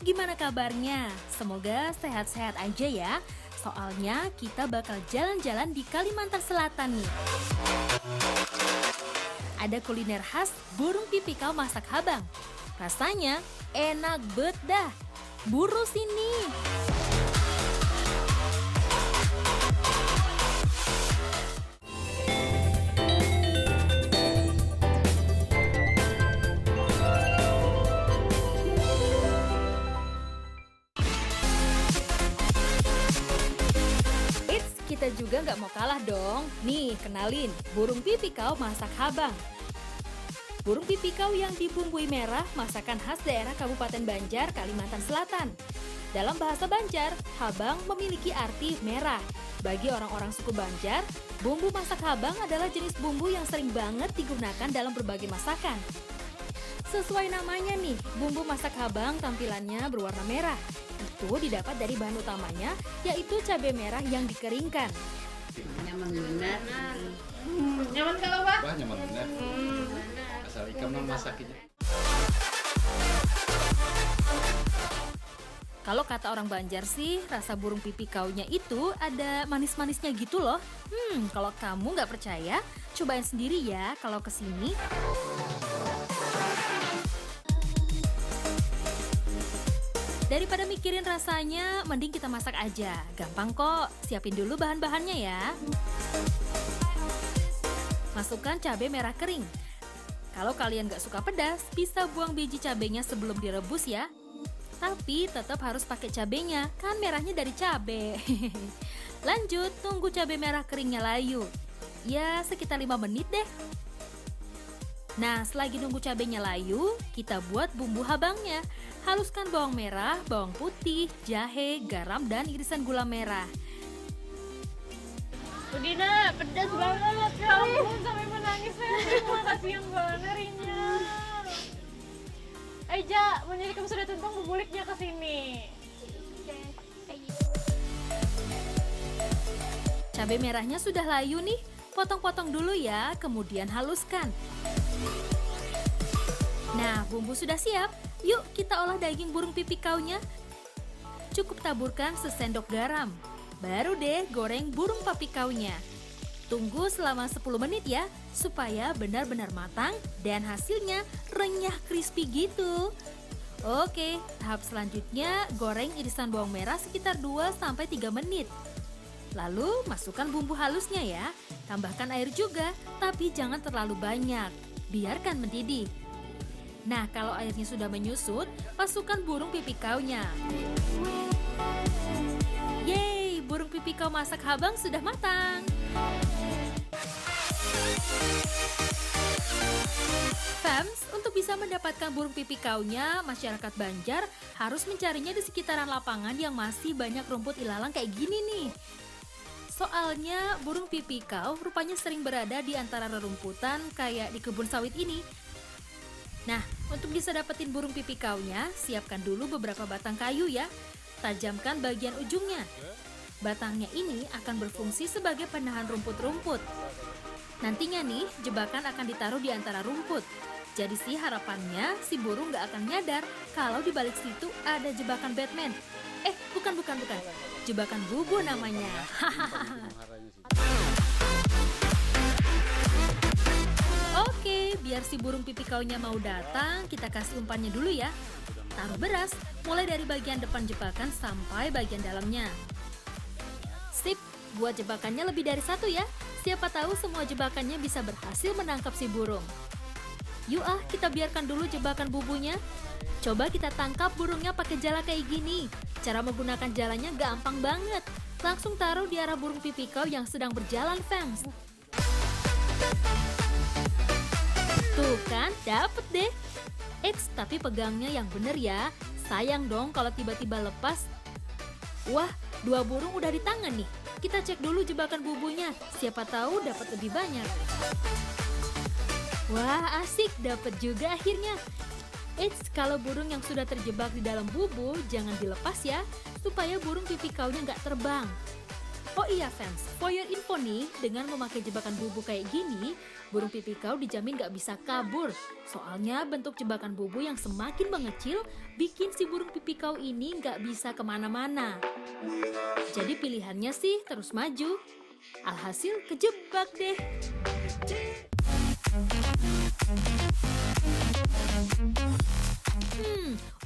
gimana kabarnya? Semoga sehat-sehat aja ya. Soalnya kita bakal jalan-jalan di Kalimantan Selatan nih. Ada kuliner khas burung pipikau masak habang. Rasanya enak bet dah. Buru sini. Kita juga nggak mau kalah dong. Nih, kenalin, burung pipikau masak habang. Burung pipikau yang dibumbui merah, masakan khas daerah Kabupaten Banjar, Kalimantan Selatan. Dalam bahasa Banjar, habang memiliki arti merah. Bagi orang-orang suku Banjar, bumbu masak habang adalah jenis bumbu yang sering banget digunakan dalam berbagai masakan. Sesuai namanya nih, bumbu masak habang tampilannya berwarna merah. Itu didapat dari bahan utamanya, yaitu cabai merah yang dikeringkan. Nyaman benar. Nyaman kalau Pak? Wah, nyaman benar. Asal ikan mah masaknya. Kalau kata orang Banjar sih, rasa burung pipikaunya itu ada manis-manisnya gitu loh. Kalau kamu nggak percaya, cobain sendiri ya kalau kesini. Daripada mikirin rasanya, mending kita masak aja. Gampang kok, siapin dulu bahan-bahannya ya. Masukkan cabai merah kering. Kalau kalian gak suka pedas, bisa buang biji cabenya sebelum direbus ya. Tapi tetap harus pakai cabenya, kan merahnya dari cabai. Lanjut, tunggu cabai merah keringnya layu. Ya, sekitar 5 menit deh. Nah, selagi nunggu cabenya layu, kita buat bumbu habangnya. Haluskan bawang merah, bawang putih, jahe, garam, dan irisan gula merah. Budina, pedas banget. Ya ampun, sampai menangis saya. Terima kasih yang banerinya. Ja, menjadi kamu sudah tuntung bubuliknya ke sini. Cabai merahnya sudah layu nih. Potong-potong dulu ya, kemudian haluskan. Nah, bumbu sudah siap. Yuk kita olah daging burung pipikaunya. Cukup taburkan sesendok garam. Baru deh goreng burung pipikaunya. Tunggu selama 10 menit ya, supaya benar-benar matang dan hasilnya renyah crispy gitu. Oke, tahap selanjutnya goreng irisan bawang merah sekitar 2-3 menit. Lalu masukkan bumbu halusnya ya. Tambahkan air juga, tapi jangan terlalu banyak. Biarkan mendidih. Nah, kalau airnya sudah menyusut, masukkan burung pipikaunya. Yeay, burung pipikau masak habang sudah matang. Fams, untuk bisa mendapatkan burung pipikaunya, masyarakat Banjar harus mencarinya di sekitaran lapangan yang masih banyak rumput ilalang kayak gini nih. Soalnya burung pipikau rupanya sering berada di antara rerumputan kayak di kebun sawit ini. Nah, untuk bisa dapetin burung pipikaunya, siapkan dulu beberapa batang kayu ya. Tajamkan bagian ujungnya. Batangnya ini akan berfungsi sebagai penahan rumput-rumput. Nantinya nih, jebakan akan ditaruh di antara rumput. Jadi sih harapannya si burung gak akan nyadar kalau di balik situ ada jebakan Batman. Bukan. Jebakan bubu namanya. Oke, biar si burung pipikaunya mau datang, kita kasih umpannya dulu ya. Taruh beras, mulai dari bagian depan jebakan sampai bagian dalamnya. Sip, buat jebakannya lebih dari 1 ya. Siapa tahu semua jebakannya bisa berhasil menangkap si burung. Yuk kita biarkan dulu jebakan bubunya. Coba kita tangkap burungnya pakai jala kayak gini. Cara menggunakan jalanya gampang banget. Langsung taruh di arah burung pipikau yang sedang berjalan, fans. Tuh kan, dapet deh. Tapi pegangnya yang bener ya. Sayang dong kalau tiba-tiba lepas. Wah, 2 burung udah di tangan nih. Kita cek dulu jebakan bubunya. Siapa tahu dapat lebih banyak. Wah, asik, dapet juga akhirnya. Kalau burung yang sudah terjebak di dalam bubu, jangan dilepas ya, supaya burung pipikaunya nggak terbang. Oh iya fans, for your info nih, dengan memakai jebakan bubu kayak gini, burung pipi kau dijamin gak bisa kabur. Soalnya bentuk jebakan bubu yang semakin mengecil, bikin si burung pipi kau ini gak bisa kemana-mana. Jadi pilihannya sih terus maju. Alhasil kejebak deh.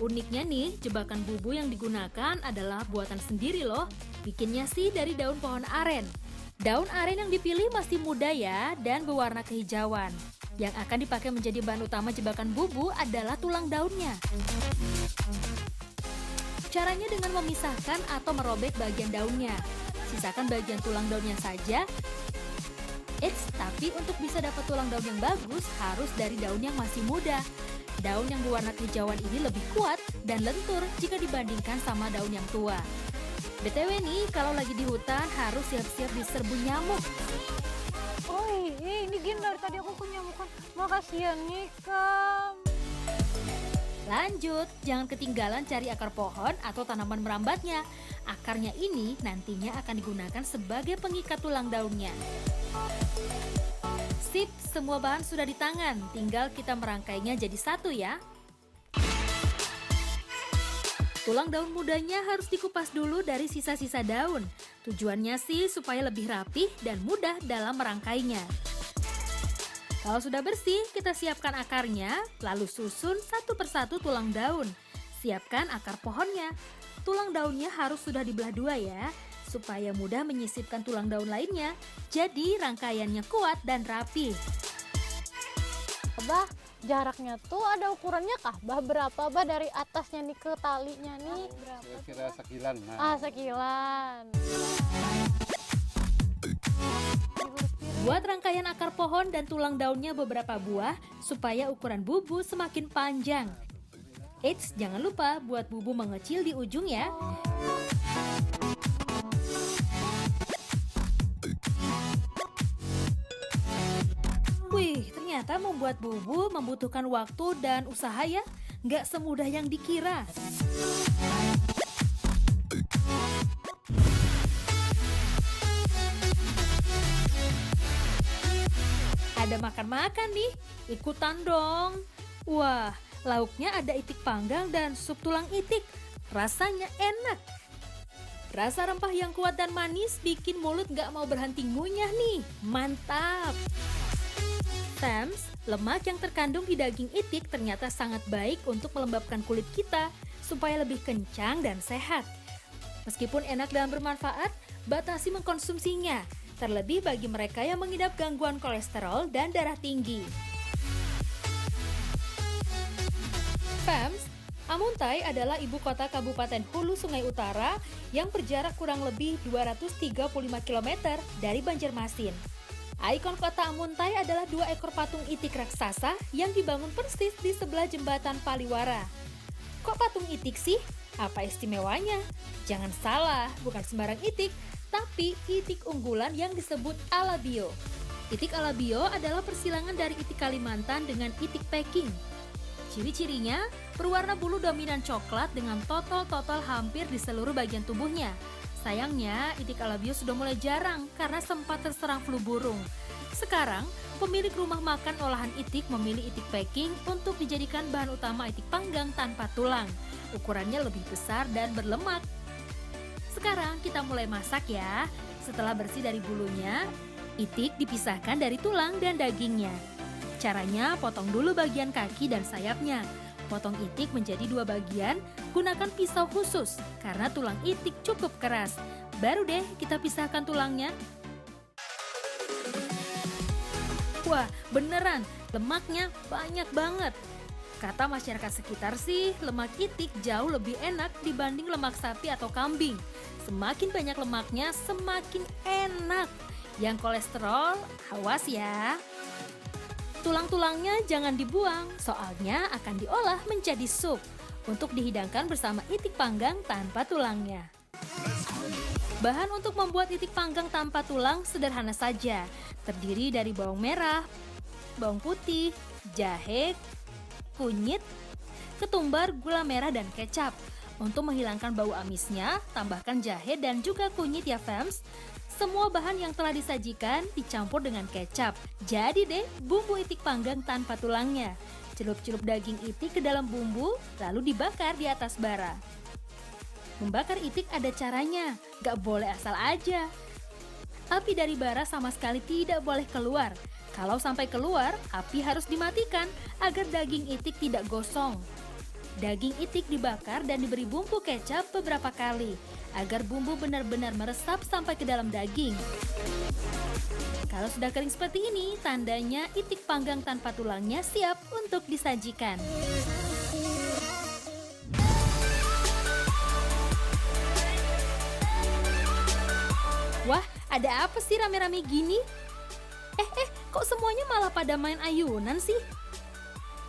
Uniknya nih, jebakan bubu yang digunakan adalah buatan sendiri loh. Bikinnya sih dari daun pohon aren. Daun aren yang dipilih masih muda ya dan berwarna kehijauan. Yang akan dipakai menjadi bahan utama jebakan bubu adalah tulang daunnya. Caranya dengan memisahkan atau merobek bagian daunnya. Sisakan bagian tulang daunnya saja. Tapi untuk bisa dapat tulang daun yang bagus harus dari daun yang masih muda. Daun yang berwarna kehijauan ini lebih kuat dan lentur jika dibandingkan sama daun yang tua. BTW nih, kalau lagi di hutan harus siap-siap diserbu nyamuk. Oh ini Gin, dari tadi aku kenyamukan. Makasih ya Nikam. Lanjut, jangan ketinggalan cari akar pohon atau tanaman merambatnya. Akarnya ini nantinya akan digunakan sebagai pengikat tulang daunnya. Sip, semua bahan sudah di tangan, tinggal kita merangkainya jadi satu ya. Tulang daun mudanya harus dikupas dulu dari sisa-sisa daun. Tujuannya sih supaya lebih rapih dan mudah dalam merangkainya. Kalau sudah bersih, kita siapkan akarnya, lalu susun satu persatu tulang daun. Siapkan akar pohonnya. Tulang daunnya harus sudah dibelah dua ya, supaya mudah menyisipkan tulang daun lainnya. Jadi rangkaiannya kuat dan rapi. Abah, jaraknya tuh ada ukurannya kah? Bah, berapa bah dari atasnya nih ke talinya nih? Berapa? Kira sekilan. Sekilan. Buat rangkaian akar pohon dan tulang daunnya beberapa buah supaya ukuran bubu semakin panjang. Eits, jangan lupa buat bubu mengecil di ujung ya. Wih, ternyata membuat bubu membutuhkan waktu dan usaha ya. Nggak semudah yang dikira. Ada makan-makan nih, ikutan dong. Wah, lauknya ada itik panggang dan sup tulang itik. Rasanya enak. Rasa rempah yang kuat dan manis bikin mulut nggak mau berhenti ngunyah nih. Mantap! Fams, lemak yang terkandung di daging itik ternyata sangat baik untuk melembabkan kulit kita supaya lebih kencang dan sehat. Meskipun enak dan bermanfaat, batasi mengkonsumsinya. Terlebih bagi mereka yang mengidap gangguan kolesterol dan darah tinggi. Fams, Amuntai adalah ibu kota Kabupaten Hulu Sungai Utara yang berjarak kurang lebih 235 km dari Banjarmasin. Ikon kota Amuntai adalah 2 ekor patung itik raksasa yang dibangun persis di sebelah jembatan Paliwara. Kok patung itik sih? Apa istimewanya? Jangan salah, bukan sembarang itik, tapi itik unggulan yang disebut Alabio. Itik Alabio adalah persilangan dari itik Kalimantan dengan itik Peking. Ciri-cirinya, berwarna bulu dominan coklat dengan totol-totol hampir di seluruh bagian tubuhnya. Sayangnya, itik Alabio sudah mulai jarang karena sempat terserang flu burung. Sekarang, pemilik rumah makan olahan itik memilih itik Peking untuk dijadikan bahan utama itik panggang tanpa tulang. Ukurannya lebih besar dan berlemak. Sekarang kita mulai masak ya. Setelah bersih dari bulunya, itik dipisahkan dari tulang dan dagingnya. Caranya, potong dulu bagian kaki dan sayapnya. Potong itik menjadi 2 bagian, gunakan pisau khusus karena tulang itik cukup keras. Baru deh kita pisahkan tulangnya. Wah, beneran, lemaknya banyak banget. Kata masyarakat sekitar sih, lemak itik jauh lebih enak dibanding lemak sapi atau kambing. Semakin banyak lemaknya, semakin enak. Yang kolesterol, awas ya. Tulang-tulangnya jangan dibuang, soalnya akan diolah menjadi sup untuk dihidangkan bersama itik panggang tanpa tulangnya. Bahan untuk membuat itik panggang tanpa tulang sederhana saja. Terdiri dari bawang merah, bawang putih, jahe, kunyit, ketumbar, gula merah, dan kecap. Untuk menghilangkan bau amisnya, tambahkan jahe dan juga kunyit ya fams. Semua bahan yang telah disajikan dicampur dengan kecap. Jadi deh bumbu itik panggang tanpa tulangnya. Celup-celup daging itik ke dalam bumbu, lalu dibakar di atas bara. Membakar itik ada caranya, gak boleh asal aja. Api dari bara sama sekali tidak boleh keluar. Kalau sampai keluar, api harus dimatikan agar daging itik tidak gosong. Daging itik dibakar dan diberi bumbu kecap beberapa kali, agar bumbu benar-benar meresap sampai ke dalam daging. Kalau sudah kering seperti ini, tandanya itik panggang tanpa tulangnya siap untuk disajikan. Wah, ada apa sih rame-rame gini? Kok semuanya malah pada main ayunan sih?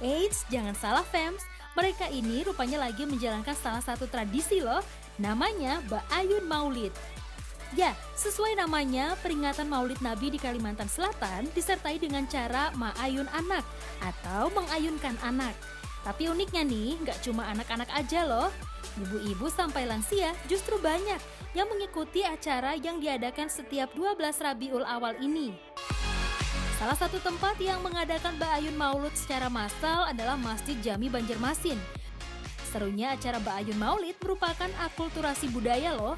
Eits, jangan salah fams, mereka ini rupanya lagi menjalankan salah satu tradisi loh, namanya Ba'ayun Maulid. Ya, sesuai namanya, peringatan Maulid Nabi di Kalimantan Selatan disertai dengan cara ma'ayun anak atau mengayunkan anak. Tapi uniknya nih, nggak cuma anak-anak aja loh. Ibu-ibu sampai lansia justru banyak yang mengikuti acara yang diadakan setiap 12 Rabiul Awal ini. Salah satu tempat yang mengadakan Ba'ayun Maulid secara massal adalah Masjid Jami Banjarmasin. Serunya acara Ba'ayun Maulid merupakan akulturasi budaya loh.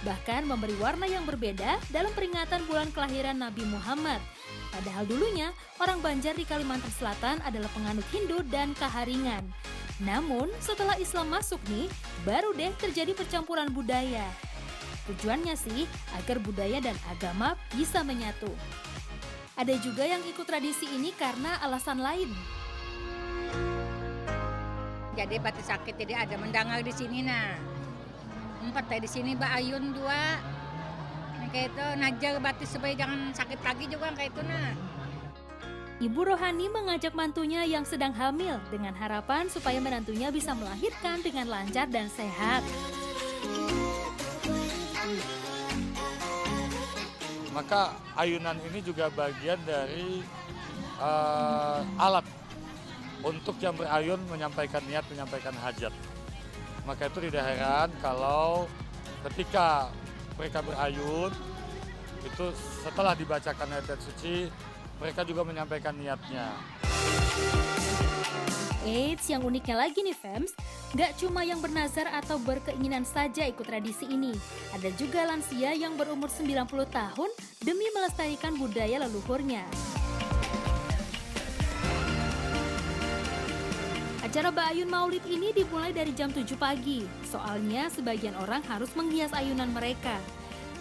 Bahkan memberi warna yang berbeda dalam peringatan bulan kelahiran Nabi Muhammad. Padahal dulunya orang Banjar di Kalimantan Selatan adalah penganut Hindu dan Kaharingan. Namun setelah Islam masuk nih, baru deh terjadi percampuran budaya. Tujuannya sih agar budaya dan agama bisa menyatu. Ada juga yang ikut tradisi ini karena alasan lain. Jadi batu sakit tidak ada mendangal di sini nah. 4 di sini Ba'ayun 2. Nah, kayak itu najar batis supaya jangan sakit lagi juga kayak itu nah. Ibu Rohani mengajak mantunya yang sedang hamil dengan harapan supaya menantunya bisa melahirkan dengan lancar dan sehat. Maka ayunan ini juga bagian dari alat untuk yang berayun menyampaikan niat, menyampaikan hajat. Maka itu tidak heran kalau ketika mereka berayun, itu setelah dibacakan ayat suci, mereka juga menyampaikan niatnya. Eits, yang uniknya lagi nih fams, gak cuma yang bernazar atau berkeinginan saja ikut tradisi ini. Ada juga lansia yang berumur 90 tahun demi melestarikan budaya leluhurnya. Acara Ba'ayun Maulid ini dimulai dari jam 7 pagi. Soalnya sebagian orang harus menghias ayunan mereka.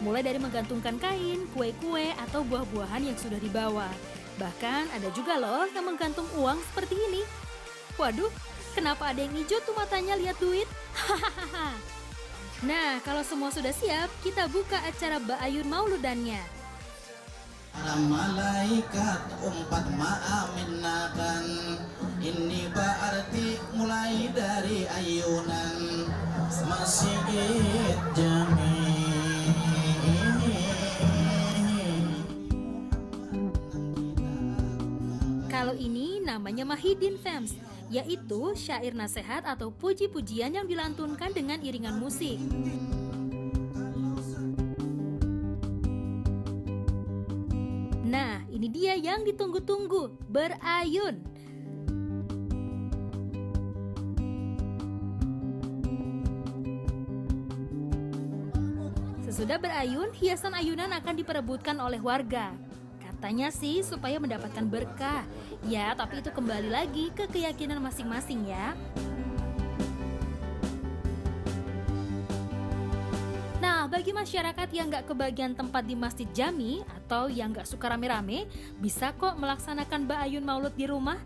Mulai dari menggantungkan kain, kue-kue, atau buah-buahan yang sudah dibawa. Bahkan ada juga loh yang menggantung uang seperti ini. Waduh, kenapa ada yang hijau tuh matanya lihat duit? Hahaha. Nah, kalau semua sudah siap, kita buka acara Ba'ayun Mauludannya. Para malaikat umpat ma'aminakan. Ini berarti mulai dari ayunan Masjid Jami. Kalau ini namanya Mahidin fams, yaitu syair nasihat atau puji-pujian yang dilantunkan dengan iringan musik. Nah, ini dia yang ditunggu-tunggu, berayun. Sesudah berayun, hiasan ayunan akan diperebutkan oleh warga. Katanya sih supaya mendapatkan berkah. Ya, tapi itu kembali lagi ke keyakinan masing-masing ya. Nah, bagi masyarakat yang nggak kebagian tempat di Masjid Jami atau yang nggak suka rame-rame, bisa kok melaksanakan Ba'ayun Maulud di rumah.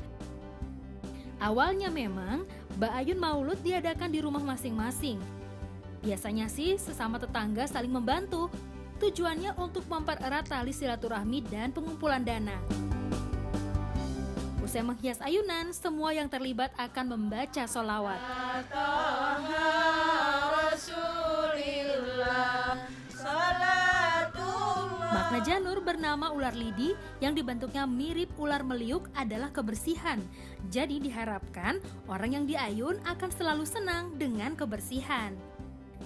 Awalnya memang, Ba'ayun Maulud diadakan di rumah masing-masing. Biasanya sih sesama tetangga saling membantu. Tujuannya untuk mempererat tali silaturahmi dan pengumpulan dana. Usai menghias ayunan, semua yang terlibat akan membaca sholawat. Makna janur bernama ular lidi yang dibentuknya mirip ular meliuk adalah kebersihan. Jadi diharapkan orang yang diayun akan selalu senang dengan kebersihan.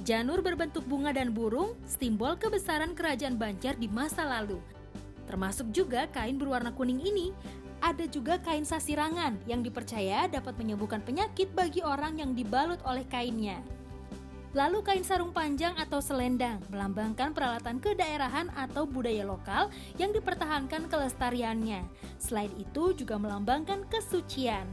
Janur berbentuk bunga dan burung, simbol kebesaran kerajaan Banjar di masa lalu. Termasuk juga kain berwarna kuning ini. Ada juga kain sasirangan yang dipercaya dapat menyembuhkan penyakit bagi orang yang dibalut oleh kainnya. Lalu kain sarung panjang atau selendang melambangkan peralatan kedaerahan atau budaya lokal yang dipertahankan kelestariannya. Selain itu juga melambangkan kesucian.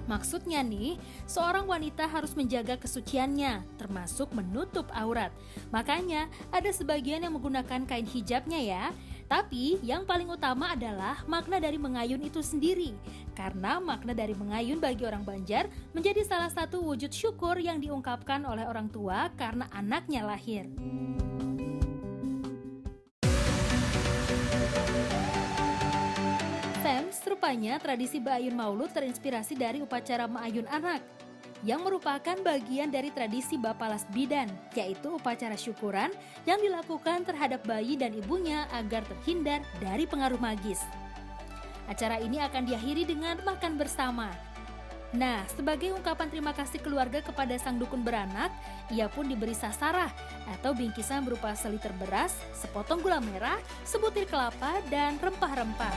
Maksudnya nih, seorang wanita harus menjaga kesuciannya, termasuk menutup aurat. Makanya ada sebagian yang menggunakan kain hijabnya ya. Tapi yang paling utama adalah makna dari mengayun itu sendiri. Karena makna dari mengayun bagi orang Banjar menjadi salah satu wujud syukur yang diungkapkan oleh orang tua karena anaknya lahir. Fems, rupanya tradisi Baayun Maulud terinspirasi dari upacara Maayun Anak yang merupakan bagian dari tradisi Bapalas Bidan, yaitu upacara syukuran yang dilakukan terhadap bayi dan ibunya agar terhindar dari pengaruh magis. Acara ini akan diakhiri dengan makan bersama. Nah, sebagai ungkapan terima kasih keluarga kepada sang dukun beranak, ia pun diberi sasarah atau bingkisan berupa seliter beras, sepotong gula merah, sebutir kelapa, dan rempah-rempah.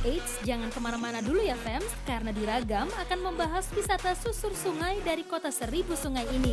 Eits, jangan kemana-mana dulu ya Fems, karena di Ragam akan membahas wisata susur sungai dari kota 1000 sungai ini.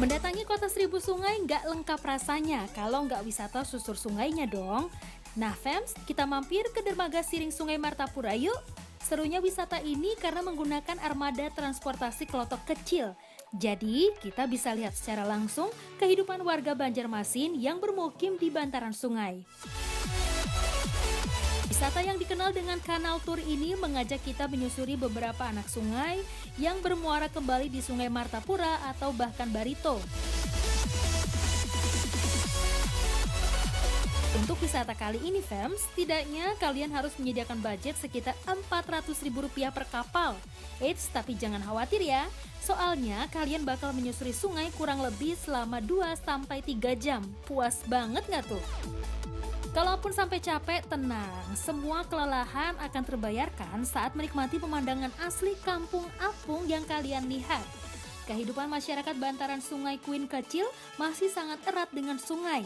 Mendatangi kota 1000 sungai nggak lengkap rasanya kalau nggak wisata susur sungainya dong. Nah Fems, kita mampir ke dermaga Siring Sungai Martapura yuk. Serunya wisata ini karena menggunakan armada transportasi kelotok kecil. Jadi kita bisa lihat secara langsung kehidupan warga Banjarmasin yang bermukim di bantaran sungai. Wisata yang dikenal dengan Kanal Tour ini mengajak kita menyusuri beberapa anak sungai yang bermuara kembali di Sungai Martapura atau bahkan Barito. Untuk wisata kali ini Fems, setidaknya kalian harus menyediakan budget sekitar Rp400.000 per kapal. Eits, tapi jangan khawatir ya, soalnya kalian bakal menyusuri sungai kurang lebih selama 2-3 jam. Puas banget nggak tuh? Kalaupun sampai capek, tenang, semua kelelahan akan terbayarkan saat menikmati pemandangan asli kampung apung yang kalian lihat. Kehidupan masyarakat bantaran sungai Kuin kecil masih sangat erat dengan sungai.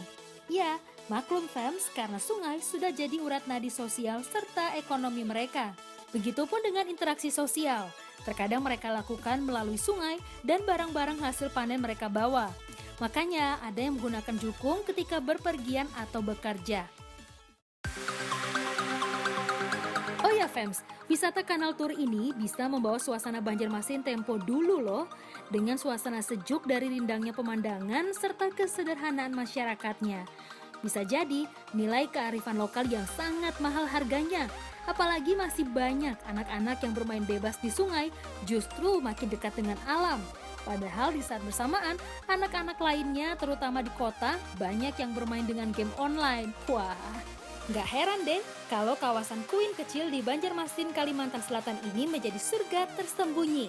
Ya, maklum Fems, karena sungai sudah jadi urat nadi sosial serta ekonomi mereka. Begitupun dengan interaksi sosial, terkadang mereka lakukan melalui sungai dan barang-barang hasil panen mereka bawa. Makanya ada yang menggunakan jukung ketika berpergian atau bekerja. Oh ya Fems, wisata Kanal Tour ini bisa membawa suasana Banjarmasin tempo dulu loh. Dengan suasana sejuk dari rindangnya pemandangan serta kesederhanaan masyarakatnya. Bisa jadi nilai kearifan lokal yang sangat mahal harganya. Apalagi masih banyak anak-anak yang bermain bebas di sungai justru makin dekat dengan alam. Padahal di saat bersamaan, anak-anak lainnya terutama di kota banyak yang bermain dengan game online. Wah, nggak heran deh kalau kawasan Kuin kecil di Banjarmasin, Kalimantan Selatan ini menjadi surga tersembunyi.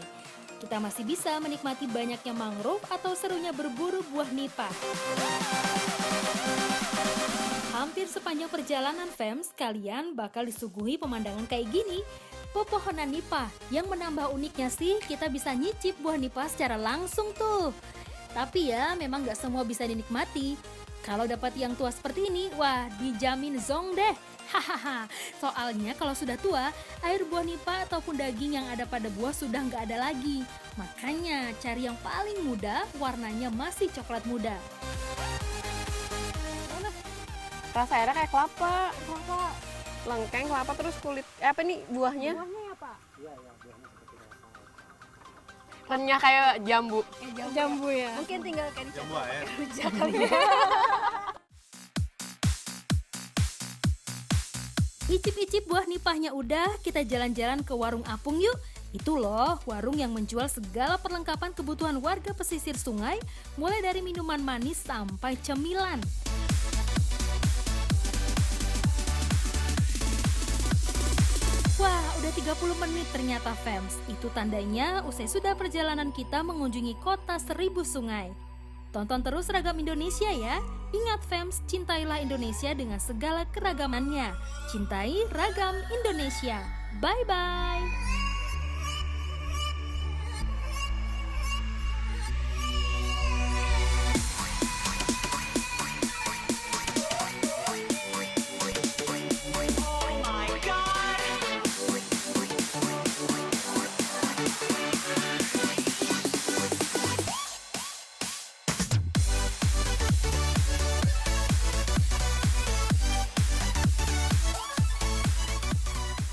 Kita masih bisa menikmati banyaknya mangrove atau serunya berburu buah nipah. Hampir sepanjang perjalanan Fems, kalian bakal disuguhi pemandangan kayak gini. Pepohonan nipah, yang menambah uniknya sih kita bisa nyicip buah nipah secara langsung tuh. Tapi ya memang gak semua bisa dinikmati. Kalau dapat yang tua seperti ini, wah dijamin zong deh. Hahaha, soalnya kalau sudah tua, air buah nipah ataupun daging yang ada pada buah sudah gak ada lagi. Makanya cari yang paling muda, warnanya masih coklat muda. Rasa airnya kayak kelapa. Lengkeng, kelapa, terus kulit, apa nih buahnya? Buahnya ya Pak? Renyah kayak jambu. Jambu ya? Mungkin tinggal kayak Jambu air. rujak kali ya. Icip-icip buah nipahnya udah, kita jalan-jalan ke warung apung yuk. Itu loh, warung yang menjual segala perlengkapan kebutuhan warga pesisir sungai, mulai dari minuman manis sampai cemilan. Wah, udah 30 menit ternyata fams. Itu tandanya usai sudah perjalanan kita mengunjungi kota 1000 sungai. Tonton terus Ragam Indonesia ya. Ingat fams, cintailah Indonesia dengan segala keragamannya. Cintai Ragam Indonesia. Bye-bye.